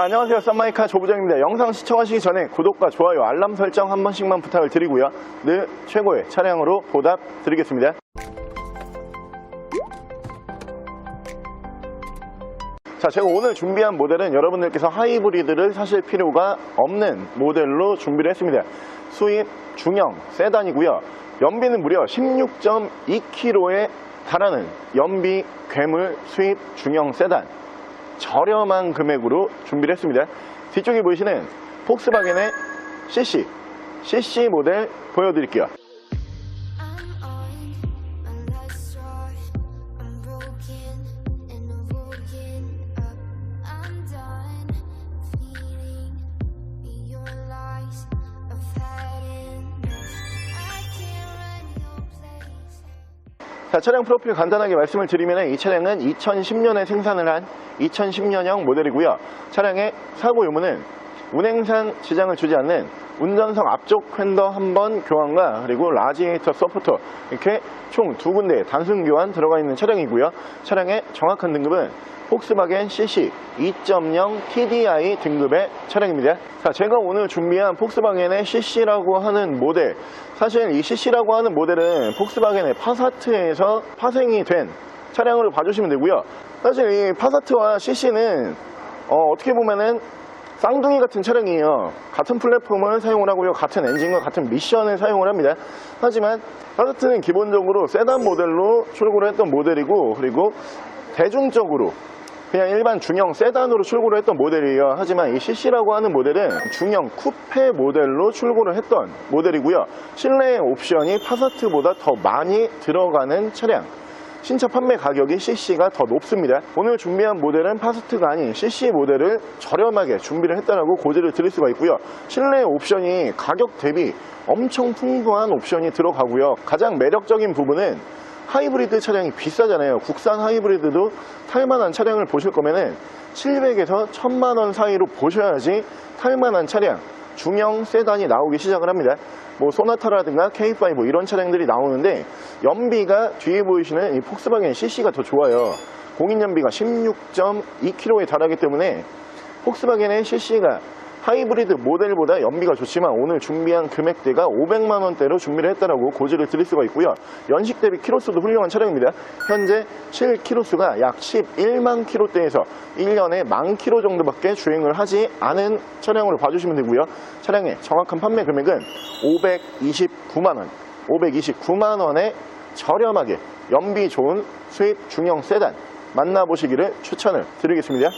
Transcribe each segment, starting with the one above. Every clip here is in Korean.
안녕하세요. 썬마이카 조부장입니다. 영상 시청하시기 전에 구독과 좋아요, 알람 설정 한 번씩만 부탁을 드리고요. 늘 최고의 차량으로 보답 드리겠습니다. 자, 제가 오늘 준비한 모델은 여러분들께서 하이브리드를 사실 필요가 없는 모델로 준비를 했습니다. 수입 중형 세단이고요. 연비는 무려 16.2km에 달하는 연비 괴물 수입 중형 세단, 저렴한 금액으로 준비를 했습니다. 뒤쪽에 보이시는 폭스바겐의 CC 모델 보여드릴게요. 자, 차량 프로필 간단하게 말씀을 드리면 이 차량은 2010년에 생산을 한 2010년형 모델이고요. 차량의 사고 유무는 운행상 지장을 주지 않는 운전석 앞쪽 휀더 한번 교환과 그리고 라지에이터 서포터 이렇게 총 2군데 단순 교환 들어가 있는 차량이고요. 차량의 정확한 등급은 폭스바겐 CC 2.0 TDI 등급의 차량입니다. 자, 제가 오늘 준비한 폭스바겐의 CC라고 하는 모델, 사실 이 CC라고 하는 모델은 폭스바겐의 파사트에서 파생이 된 차량으로 봐주시면 되고요. 사실 이 파사트와 CC는 어떻게 보면은 쌍둥이 같은 차량이에요. 같은 플랫폼을 사용을 하고요. 같은 엔진과 같은 미션을 사용을 합니다. 하지만 파사트는 기본적으로 세단 모델로 출고를 했던 모델이고, 그리고 대중적으로 그냥 일반 중형 세단으로 출고를 했던 모델이에요. 하지만 이 CC라고 하는 모델은 중형 쿠페 모델로 출고를 했던 모델이고요. 실내 옵션이 파사트보다 더 많이 들어가는 차량, 신차 판매 가격이 CC가 더 높습니다. 오늘 준비한 모델은 파사트가 아닌 CC 모델을 저렴하게 준비를 했다라고 고지를 드릴 수가 있고요. 실내 옵션이 가격 대비 엄청 풍부한 옵션이 들어가고요. 가장 매력적인 부분은 하이브리드 차량이 비싸잖아요. 국산 하이브리드도 탈만한 차량을 보실 거면은 700에서 1000만원 사이로 보셔야지 탈만한 차량, 중형 세단이 나오기 시작을 합니다. 뭐 소나타라든가 K5 이런 차량들이 나오는데 연비가 뒤에 보이시는 이 폭스바겐 CC가 더 좋아요. 공인연비가 16.2km에 달하기 때문에 폭스바겐의 CC가 하이브리드 모델보다 연비가 좋지만 오늘 준비한 금액대가 500만원대로 준비를 했다라고 고지를 드릴 수가 있고요. 연식 대비 키로수도 훌륭한 차량입니다. 현재 실키로수가 약 11만 킬로대에서 1년에 10,000km 정도밖에 주행을 하지 않은 차량으로 봐주시면 되고요. 차량의 정확한 판매 금액은 529만원, 529만원에 저렴하게 연비 좋은 수입 중형 세단 만나보시기를 추천을 드리겠습니다.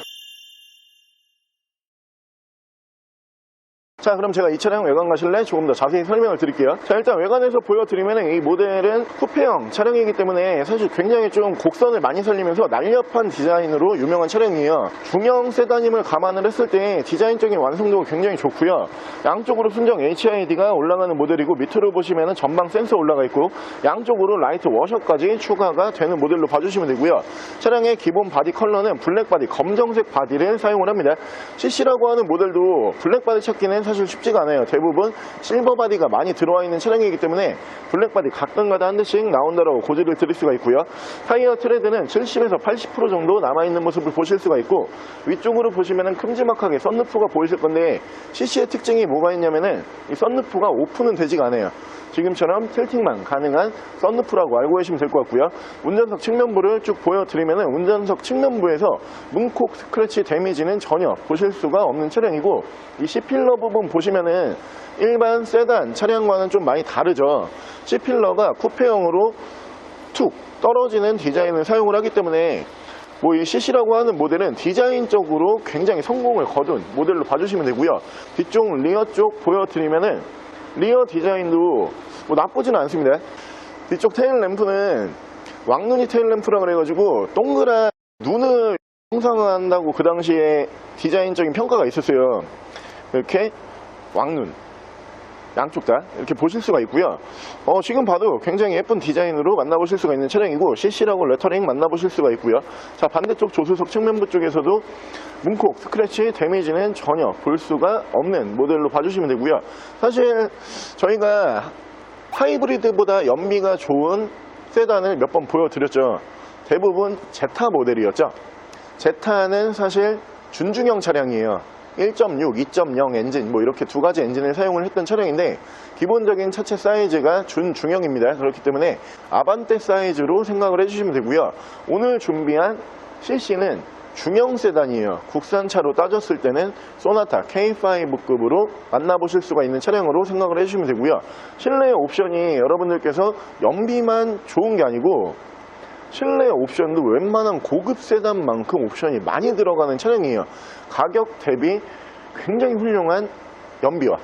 자, 그럼 제가 이 차량 외관 가실래 조금 더 자세히 설명을 드릴게요. 자, 일단 외관에서 보여드리면 이 모델은 쿠페형 차량이기 때문에 사실 굉장히 좀 곡선을 많이 살리면서 날렵한 디자인으로 유명한 차량이에요. 중형 세단임을 감안을 했을 때 디자인적인 완성도가 굉장히 좋고요. 양쪽으로 순정 HID가 올라가는 모델이고, 밑으로 보시면 전방 센서 올라가 있고 양쪽으로 라이트 워셔까지 추가가 되는 모델로 봐주시면 되고요. 차량의 기본 바디 컬러는 블랙 바디, 검정색 바디를 사용을 합니다. CC라고 하는 모델도 블랙 바디 찾기는 사실 쉽지가 않아요. 대부분 실버 바디가 많이 들어와 있는 차량이기 때문에 블랙 바디 가끔가다 한 대씩 나온다라고 고지를 드릴 수가 있고요. 타이어 트레드는 70에서 80% 정도 남아있는 모습을 보실 수가 있고, 위쪽으로 보시면은 큼지막하게 썬루프가 보이실 건데 CC의 특징이 뭐가 있냐면은 이 썬루프가 오픈은 되지가 않아요. 지금처럼 틸팅만 가능한 썬루프라고 알고 계시면 될 것 같고요. 운전석 측면부를 쭉 보여드리면 운전석 측면부에서 문콕 스크래치 데미지는 전혀 보실 수가 없는 차량이고, 이 C필러 부분 보시면은 일반 세단 차량과는 좀 많이 다르죠. C필러가 쿠페형으로 툭 떨어지는 디자인을 사용을 하기 때문에 뭐 이 CC라고 하는 모델은 디자인적으로 굉장히 성공을 거둔 모델로 봐주시면 되고요. 뒤쪽 리어 쪽 보여드리면은 리어 디자인도 뭐 나쁘지는 않습니다. 뒤쪽 테일 램프는 왕눈이 테일 램프라 그래가지고 동그란 눈을 형상한다고 그 당시에 디자인적인 평가가 있었어요. 이렇게 왕눈 양쪽 다 이렇게 보실 수가 있고요. 지금 봐도 굉장히 예쁜 디자인으로 만나보실 수가 있는 차량이고, CC라고 레터링 만나보실 수가 있고요. 자, 반대쪽 조수석 측면부 쪽에서도 문콕 스크래치 데미지는 전혀 볼 수가 없는 모델로 봐주시면 되고요. 사실 저희가 하이브리드보다 연비가 좋은 세단을 몇 번 보여드렸죠. 대부분 제타 모델이었죠. 제타는 사실 준중형 차량이에요. 1.6, 2.0 엔진 뭐 이렇게 두 가지 엔진을 사용을 했던 차량인데 기본적인 차체 사이즈가 준중형입니다. 그렇기 때문에 아반떼 사이즈로 생각을 해주시면 되고요. 오늘 준비한 CC는 중형 세단이에요. 국산차로 따졌을 때는 소나타 K5급으로 만나보실 수가 있는 차량으로 생각을 해주시면 되고요. 실내 옵션이 여러분들께서 연비만 좋은 게 아니고 실내 옵션도 웬만한 고급 세단만큼 옵션이 많이 들어가는 차량이에요. 가격 대비 굉장히 훌륭한 연비와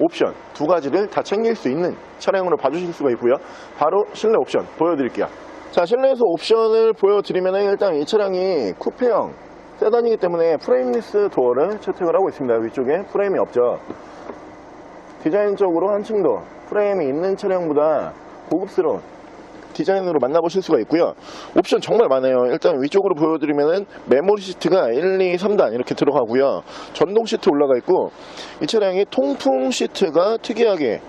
옵션 두 가지를 다 챙길 수 있는 차량으로 봐주실 수가 있고요. 바로 실내 옵션 보여드릴게요. 자, 실내에서 옵션을 보여드리면 일단 이 차량이 쿠페형 세단이기 때문에 프레임리스 도어를 채택을 하고 있습니다. 위쪽에 프레임이 없죠. 디자인적으로 한층 더 프레임이 있는 차량보다 고급스러운 디자인으로 만나보실 수가 있고요. 옵션 정말 많아요. 일단 위쪽으로 보여드리면은 메모리 시트가 1, 2, 3단 이렇게 들어가고요. 전동 시트 올라가 있고 이 차량이 통풍 시트가 특이하게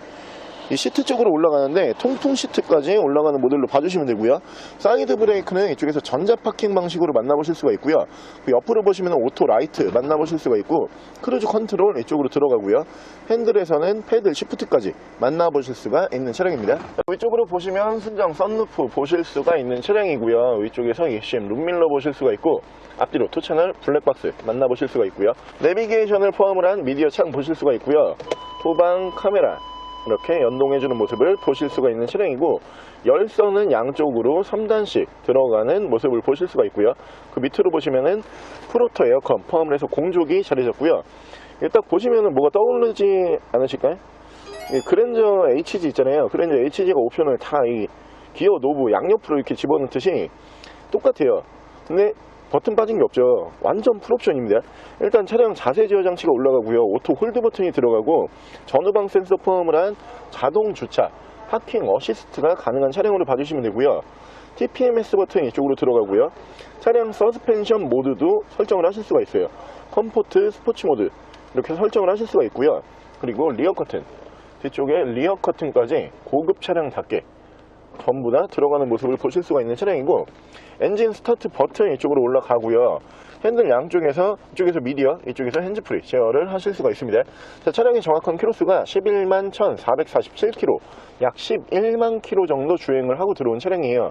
이 시트 쪽으로 올라가는데 통풍 시트까지 올라가는 모델로 봐주시면 되고요. 사이드 브레이크는 이쪽에서 전자 파킹 방식으로 만나보실 수가 있고요. 그 옆으로 보시면 오토 라이트 만나보실 수가 있고 크루즈 컨트롤 이쪽으로 들어가고요. 핸들에서는 패들 시프트까지 만나보실 수가 있는 차량입니다. 위쪽으로 보시면 순정 썬루프 보실 수가 있는 차량이고요. 위쪽에서 ECM 룸밀러 보실 수가 있고 앞뒤로 2채널 블랙박스 만나보실 수가 있고요. 내비게이션을 포함을 한 미디어 창 보실 수가 있고요. 후방 카메라 이렇게 연동해주는 모습을 보실 수가 있는 차량이고 열선은 양쪽으로 3단씩 들어가는 모습을 보실 수가 있고요. 그 밑으로 보시면은 프로토 에어컨 포함을 해서 공조기 자리 잡고요. 딱 보시면은 뭐가 떠오르지 않으실까요? 그랜저 HG 있잖아요. 그랜저 HG가 옵션을 다 이 기어 노브 양옆으로 이렇게 집어넣듯이 똑같아요. 근데 버튼 빠진 게 없죠. 완전 풀옵션입니다. 일단 차량 자세 제어 장치가 올라가고요. 오토 홀드 버튼이 들어가고 전후방 센서 포함을 한 자동 주차, 파킹 어시스트가 가능한 차량으로 봐주시면 되고요. TPMS 버튼이 이쪽으로 들어가고요. 차량 서스펜션 모드도 설정을 하실 수가 있어요. 컴포트, 스포츠 모드 이렇게 설정을 하실 수가 있고요. 그리고 리어 커튼, 뒤쪽에 리어 커튼까지 고급 차량답게 전부 다 들어가는 모습을 보실 수가 있는 차량이고 엔진 스타트 버튼 이쪽으로 올라가고요. 핸들 양쪽에서 이쪽에서 미디어 이쪽에서 핸즈프리 제어를 하실 수가 있습니다. 자, 차량의 정확한 키로수가 11만 1447km 약 11만 km 정도 주행을 하고 들어온 차량이에요.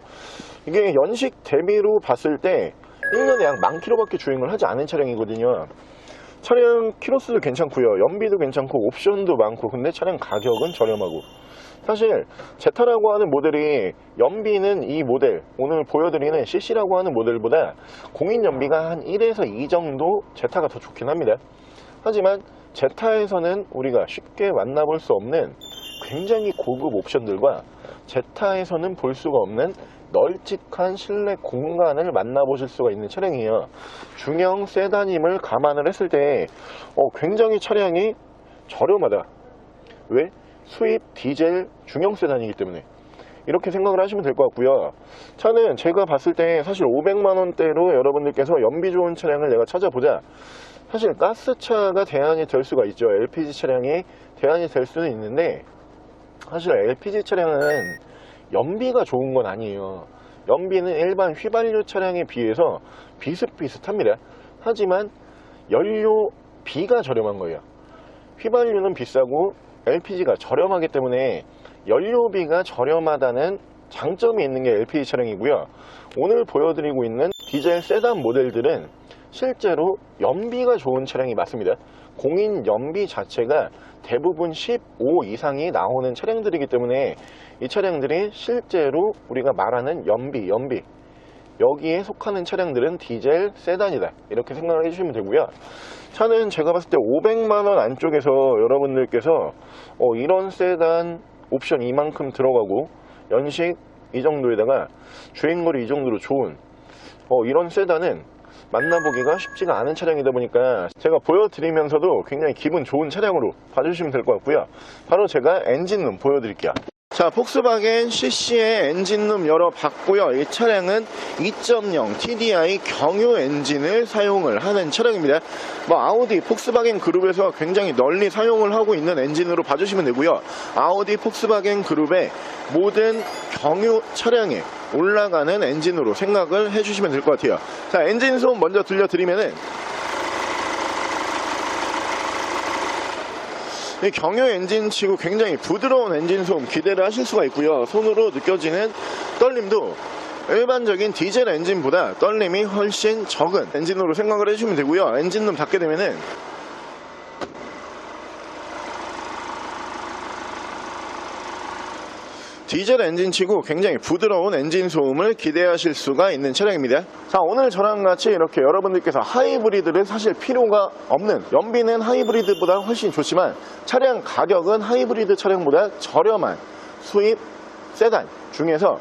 이게 연식 대비로 봤을 때 1년에 약 10,000km 밖에 주행을 하지 않은 차량이거든요. 차량 키로수도 괜찮고요. 연비도 괜찮고 옵션도 많고 근데 차량 가격은 저렴하고 사실 제타라고 하는 모델이 연비는 이 모델 오늘 보여드리는 CC라고 하는 모델보다 공인 연비가 한 1에서 2 정도 제타가 더 좋긴 합니다. 하지만 제타에서는 우리가 쉽게 만나볼 수 없는 굉장히 고급 옵션들과 제타에서는 볼 수가 없는 널찍한 실내 공간을 만나보실 수가 있는 차량이에요. 중형 세단임을 감안을 했을 때 굉장히 차량이 저렴하다. 왜? 수입 디젤 중형 세단이기 때문에 이렇게 생각을 하시면 될 것 같고요. 차는 제가 봤을 때 사실 500만원대로 여러분들께서 연비 좋은 차량을 내가 찾아보자. 사실 가스차가 대안이 될 수가 있죠. LPG 차량이 대안이 될 수는 있는데 사실 LPG 차량은 연비가 좋은 건 아니에요. 연비는 일반 휘발유 차량에 비해서 비슷비슷합니다. 하지만 연료비가 저렴한 거예요. 휘발유는 비싸고 LPG가 저렴하기 때문에 연료비가 저렴하다는 장점이 있는 게 LPG 차량이고요. 오늘 보여드리고 있는 디젤 세단 모델들은 실제로 연비가 좋은 차량이 맞습니다. 공인 연비 자체가 대부분 15 이상이 나오는 차량들이기 때문에 이 차량들이 실제로 우리가 말하는 연비 여기에 속하는 차량들은 디젤 세단이다 이렇게 생각을 해주시면 되고요. 차는 제가 봤을 때 500만원 안쪽에서 여러분들께서 이런 세단 옵션 이만큼 들어가고 연식 이 정도에다가 주행거리 이 정도로 좋은 이런 세단은 만나보기가 쉽지가 않은 차량이다 보니까 제가 보여드리면서도 굉장히 기분 좋은 차량으로 봐주시면 될 것 같고요. 바로 제가 엔진룸 보여드릴게요. 자, 폭스바겐 CC의 엔진룸 열어봤고요. 이 차량은 2.0 TDI 경유 엔진을 사용을 하는 차량입니다. 아우디, 폭스바겐 그룹에서 굉장히 널리 사용을 하고 있는 엔진으로 봐주시면 되고요. 아우디, 폭스바겐 그룹의 모든 경유 차량에 올라가는 엔진으로 생각을 해주시면 될 것 같아요. 자, 엔진 소음 먼저 들려드리면은 이 경유 엔진치고 굉장히 부드러운 엔진 소음 기대를 하실 수가 있고요. 손으로 느껴지는 떨림도 일반적인 디젤 엔진보다 떨림이 훨씬 적은 엔진으로 생각을 해주시면 되고요. 엔진룸 닫게 되면은 디젤 엔진치고 굉장히 부드러운 엔진 소음을 기대하실 수가 있는 차량입니다. 자, 오늘 저랑 같이 이렇게 여러분들께서 하이브리드를 사실 필요가 없는, 연비는 하이브리드보다 훨씬 좋지만 차량 가격은 하이브리드 차량보다 저렴한 수입 세단 중에서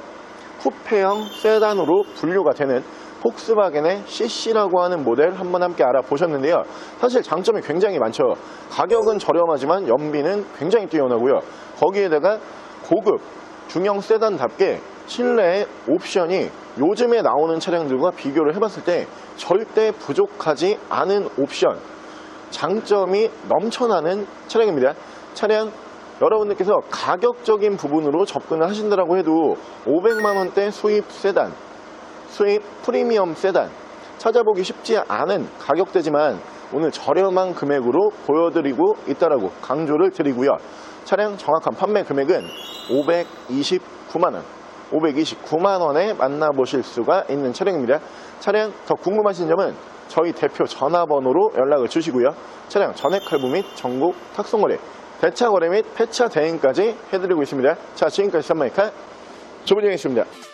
쿠페형 세단으로 분류가 되는 폭스바겐의 CC라고 하는 모델 한번 함께 알아보셨는데요. 사실 장점이 굉장히 많죠. 가격은 저렴하지만 연비는 굉장히 뛰어나고요. 거기에다가 고급 중형 세단답게 실내의 옵션이 요즘에 나오는 차량들과 비교를 해봤을 때 절대 부족하지 않은 옵션, 장점이 넘쳐나는 차량입니다. 차량 여러분들께서 가격적인 부분으로 접근을 하신다고 해도 500만원대 수입 세단, 수입 프리미엄 세단 찾아보기 쉽지 않은 가격대지만 오늘 저렴한 금액으로 보여드리고 있다라고 강조를 드리고요. 차량 정확한 판매 금액은 529만원, 529만원에 만나보실 수가 있는 차량입니다. 차량 더 궁금하신 점은 저희 대표 전화번호로 연락을 주시고요. 차량 전액 할부 및 전국 탁송거래, 대차거래 및 폐차 대행까지 해드리고 있습니다. 자, 지금까지 쌈마이카 조분영이었습니다.